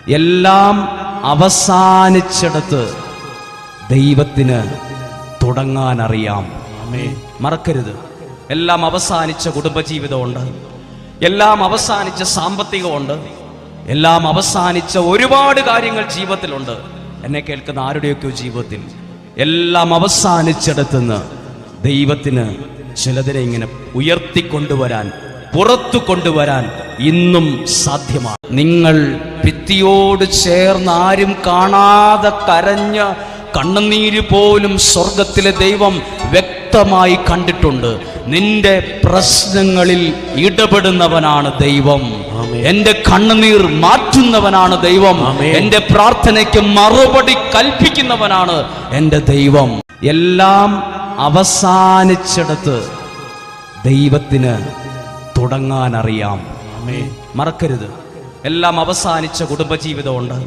എല്ലാം അവസാനിച്ചിടത്ത് ദൈവത്തിന് തുടങ്ങാൻ അറിയാം. മറക്കരുത്, എല്ലാം അവസാനിച്ച കുടുംബജീവിതമുണ്ട്, എല്ലാം അവസാനിച്ച സാമ്പത്തികമുണ്ട്, എല്ലാം അവസാനിച്ച ഒരുപാട് കാര്യങ്ങൾ ജീവിതത്തിലുണ്ട്. എന്നെ കേൾക്കുന്ന ആരുടെയൊക്കെയോ ജീവിതത്തിൽ എല്ലാം അവസാനിച്ചിടത്തുനിന്ന് ദൈവത്തിന് ചിലതിനെ ഇങ്ങനെ ഉയർത്തിക്കൊണ്ടുവരാൻ, പുറത്തു കൊണ്ടുവരാൻ ഇന്നും സാധ്യമാണ്. നിങ്ങൾ ഭിത്തിയോട് ചേർന്ന് ആരും കാണാതെ കരഞ്ഞ കണ്ണുനീര് പോലും സ്വർഗത്തിലെ ദൈവം വ്യക്തമായി കണ്ടിട്ടുണ്ട്. നിന്റെ പ്രശ്നങ്ങളിൽ ഇടപെടുന്നവനാണ് ദൈവം. എന്റെ കണ്ണുനീർ മാറ്റുന്നവനാണ് ദൈവം. എന്റെ പ്രാർത്ഥനയ്ക്ക് മറുപടി കൽപ്പിക്കുന്നവനാണ് എന്റെ ദൈവം. എല്ലാം അവസാനിച്ചിടത്ത് ദൈവത്തിന് തുടങ്ങാൻ അറിയാം. മറക്കരുത്, എല്ലാം അവസാനിച്ച കുടുംബജീവിതമുണ്ട്,